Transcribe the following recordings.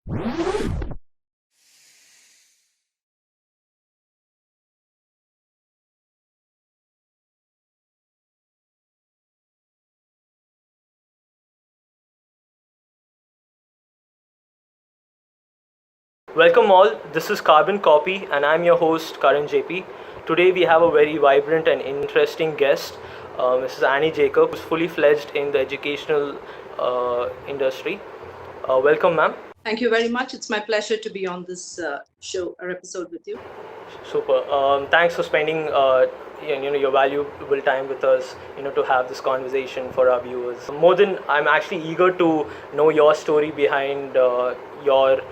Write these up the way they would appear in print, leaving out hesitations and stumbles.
Welcome all, this is Carbon Copy and I'm your host Karan JP. Today we have a very vibrant and interesting guest, Mrs. Annie Jacob, who's fully fledged in the educational industry. Welcome, ma'am. Thank you very much. It's my pleasure to be on this show or episode with you. Super. Thanks for spending your valuable time with us. To have this conversation for our viewers. More than I'm actually eager to know your story behind your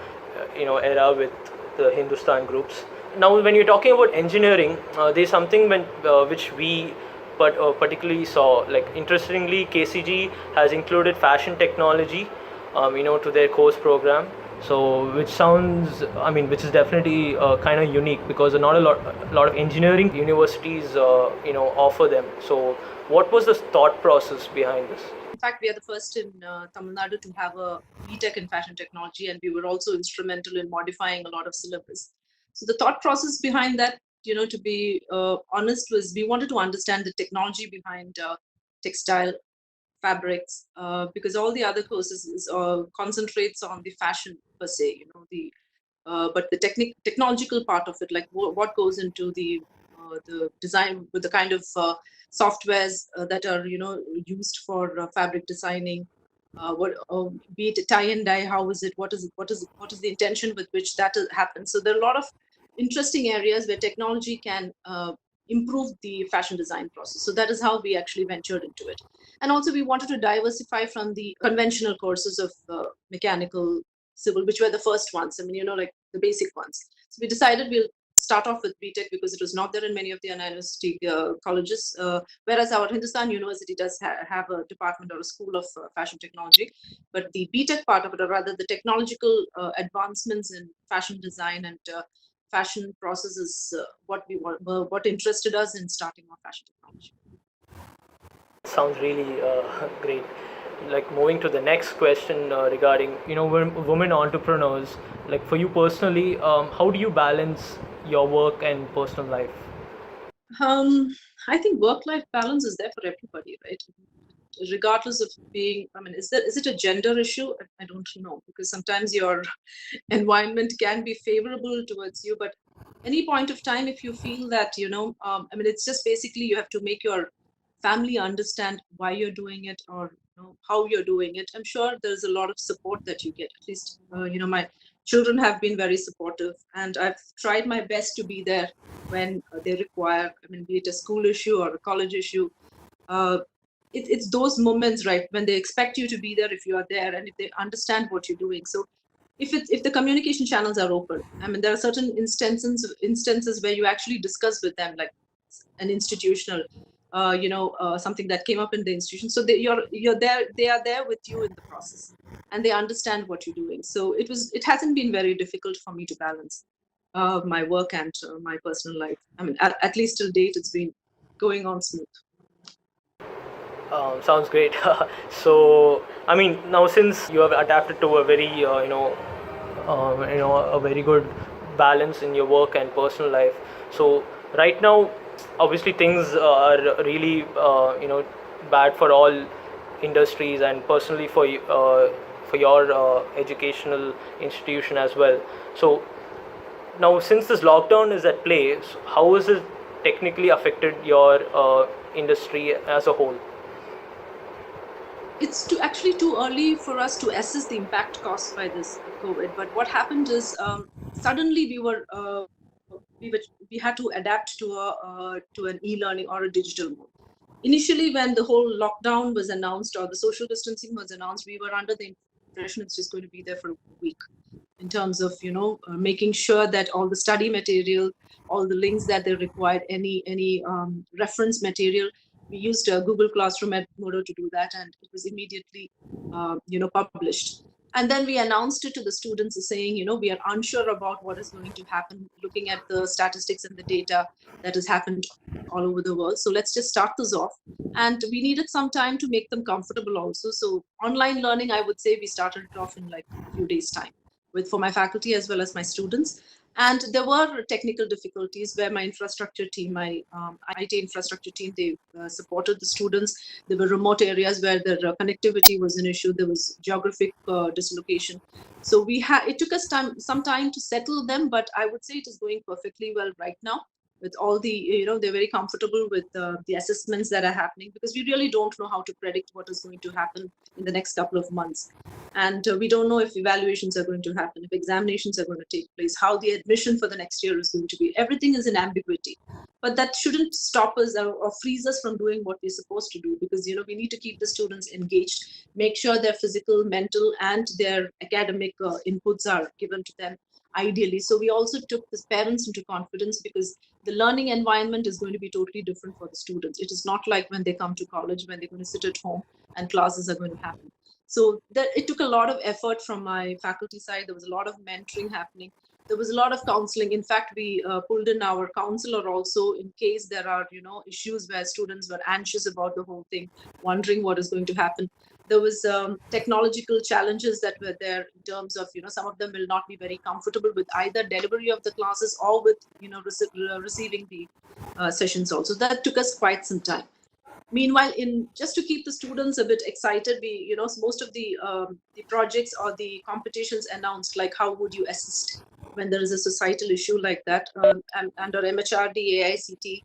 era with the Hindustan groups. Now, when you're talking about engineering, there's something which we particularly saw. Like interestingly, KCG has included fashion technology, to their course program. So, which is definitely kind of unique because not a lot of engineering universities, offer them. So, what was the thought process behind this? In fact, we are the first in Tamil Nadu to have a BTech in fashion technology, and we were also instrumental in modifying a lot of syllabus. So the thought process behind that, to be honest, was we wanted to understand the technology behind textile fabrics, because all the other courses concentrates on the fashion per se, but the technological part of it, like what goes into the design with the kind of softwares that are used for fabric designing, what be it tie and dye, how is it, what is the intention with which that happens. So there are a lot of interesting areas where technology can improve the fashion design process. So that is how we actually ventured into it. And also we wanted to diversify from the conventional courses of mechanical, civil, which were the first ones. I mean, like the basic ones. So we decided we'll start off with BTech because it was not there in many of the university colleges, whereas our Hindustan University does have a department or a school of fashion technology. But the BTech part of it, or rather the technological advancements in fashion design and fashion processes, what interested us in starting off fashion technology. Sounds really great. Like moving to the next question regarding women entrepreneurs. Like for you personally, how do you balance your work and personal life? I think work-life balance is there for everybody, right? Regardless of being, I mean, is it a gender issue? I don't know, because sometimes your environment can be favorable towards you, but any point of time, if you feel that, I mean, it's just basically you have to make your family understand why you're doing it, or how you're doing it. I'm sure there's a lot of support that you get. At least, my children have been very supportive, and I've tried my best to be there when they require. I mean, be it a school issue or a college issue. It's those moments, right, when they expect you to be there if you are there, and if they understand what you're doing. So if the communication channels are open, I mean, there are certain instances where you actually discuss with them, like an institutional, something that came up in the institution. So you're there, they are there with you in the process, and they understand what you're doing. So it hasn't been very difficult for me to balance my work and my personal life. I mean, at least till date, it's been going on smooth. Sounds great. So, I mean, now since you have adapted to a very, a very good balance in your work and personal life. So, right now, obviously, things are really, bad for all industries and personally for your educational institution as well. So, now since this lockdown is at play, so how has it technically affected your industry as a whole? It's actually too early for us to assess the impact caused by this COVID. But what happened is, suddenly we had to adapt to an e-learning or a digital mode. Initially, when the whole lockdown was announced or the social distancing was announced, we were under the impression it's just going to be there for a week, in terms of making sure that all the study material, all the links that they required, any reference material, we used Google Classroom at Modo to do that, and it was immediately published. And then we announced it to the students saying, we are unsure about what is going to happen, looking at the statistics and the data that has happened all over the world. So let's just start this off. And we needed some time to make them comfortable also. So online learning, I would say we started it off in like a few days' time. for my faculty as well as my students. And there were technical difficulties where my infrastructure team, my IT infrastructure team, they supported the students. There were remote areas where the connectivity was an issue. There was geographic dislocation. So it took us some time to settle them, but I would say it is going perfectly well right now. With all the, they're very comfortable with the assessments that are happening, because we really don't know how to predict what is going to happen in the next couple of months. And we don't know if evaluations are going to happen, if examinations are going to take place, how the admission for the next year is going to be. Everything is in ambiguity. But that shouldn't stop us or freeze us from doing what we're supposed to do, because we need to keep the students engaged, make sure their physical, mental, and their academic inputs are given to them ideally. So we also took the parents into confidence, because the learning environment is going to be totally different for the students. It is not like when they come to college, when they're going to sit at home and classes are going to happen. So it took a lot of effort from my faculty side. There was a lot of mentoring happening. There was a lot of counseling. In fact, we pulled in our counselor also, in case there are issues where students were anxious about the whole thing, wondering what is going to happen. There was technological challenges that were there, in terms of some of them will not be very comfortable with either delivery of the classes or with receiving the sessions also. That took us quite some time. Meanwhile, just to keep the students a bit excited, we most of the projects or the competitions announced, like how would you assist when there is a societal issue like that, and under MHRD, AICT,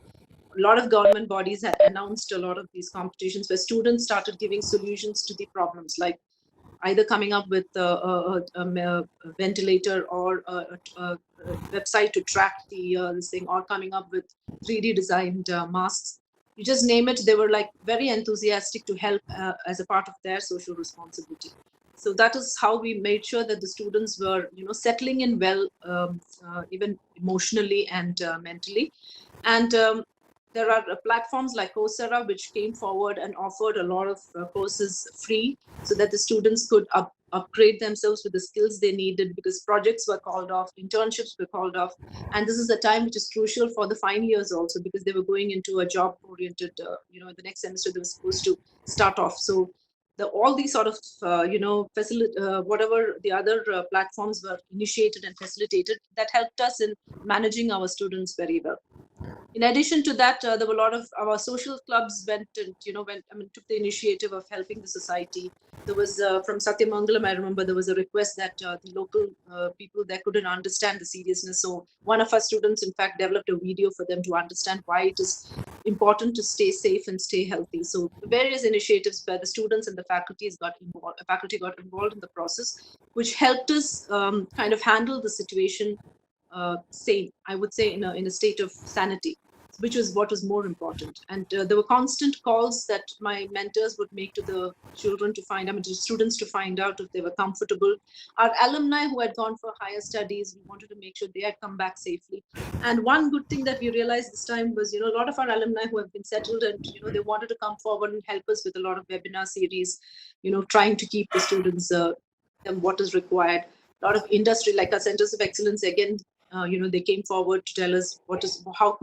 a lot of government bodies had announced a lot of these competitions where students started giving solutions to the problems, like either coming up with a ventilator, or a website to track this thing, or coming up with 3D designed masks. You just name it, they were like very enthusiastic to help as a part of their social responsibility. So that is how we made sure that the students were settling in well, even emotionally and mentally. And there are platforms like Coursera, which came forward and offered a lot of courses free, so that the students could upgrade themselves with the skills they needed, because projects were called off, internships were called off. And this is a time which is crucial for the final years also, because they were going into a job oriented, the next semester they were supposed to start off. So all these sort of, whatever the other platforms were initiated and facilitated, that helped us in managing our students very well. In addition to that, there were a lot of our social clubs took the initiative of helping the society. There was from Satyamangalam, I remember there was a request that the local people there couldn't understand the seriousness. So one of our students, in fact, developed a video for them to understand why it is important to stay safe and stay healthy. So various initiatives where the students and the faculty got involved in the process, which helped us kind of handle the situation sane, I would say, in a state of sanity, which was what was more important. And there were constant calls that my mentors would make to the children to to students to find out if they were comfortable. Our alumni who had gone for higher studies, we wanted to make sure they had come back safely. And one good thing that we realized this time was, a lot of our alumni who have been settled, and they wanted to come forward and help us with a lot of webinar series, trying to keep the students what is required. A lot of industry, like our centers of excellence, again, they came forward to tell us how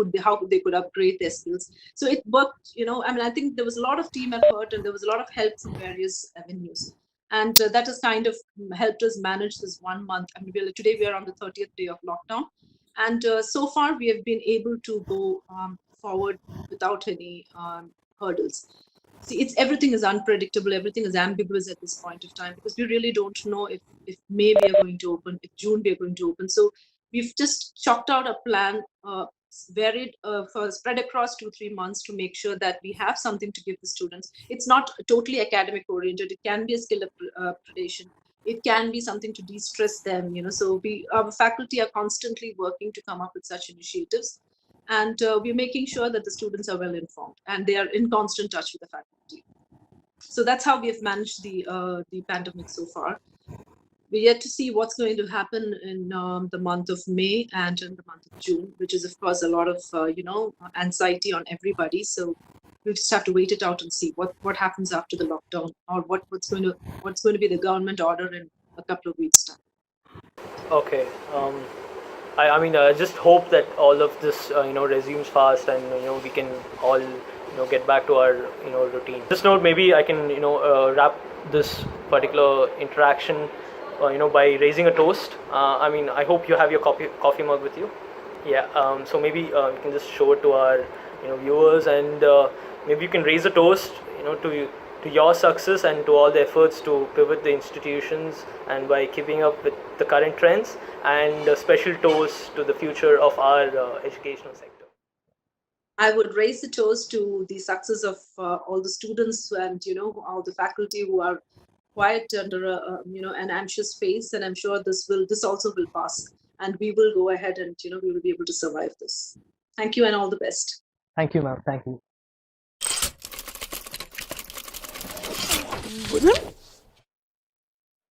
they could upgrade their skills. So it worked. I think there was a lot of team effort, and there was a lot of help from various avenues, and that has kind of helped us manage this 1 month. Today we are on the 30th day of lockdown, and so far we have been able to go forward without any hurdles. See, everything is unpredictable, everything is ambiguous at this point of time, because we really don't know if May we are going to open, if June we are going to open. So we've just chalked out a plan, varied for spread across 2-3 months, to make sure that we have something to give the students. It's not totally academic oriented. It can be a skill upgradation. It can be something to de-stress them. So our faculty are constantly working to come up with such initiatives, and we're making sure that the students are well informed and they are in constant touch with the faculty. So that's how we have managed the pandemic so far. We're yet to see what's going to happen in the month of May and in the month of June, which is, of course, a lot of anxiety on everybody. So we just have to wait it out and see what happens after the lockdown, or what's going to be the government order in a couple of weeks' time. Okay. I just hope that all of this resumes fast, and we can all get back to our routine. This note, maybe I can wrap this particular interaction by raising a toast. I mean, I hope you have your coffee mug with you. Yeah. So maybe you can just show it to our viewers, and maybe you can raise a toast, to your success and to all the efforts to pivot the institutions and by keeping up with the current trends, and a special toast to the future of our educational sector. I would raise the toast to the success of all the students and all the faculty who are quiet under an anxious face, and I'm sure this also will pass, and we will go ahead and we will be able to survive this. Thank you and all the best. Thank you, ma'am. Thank you.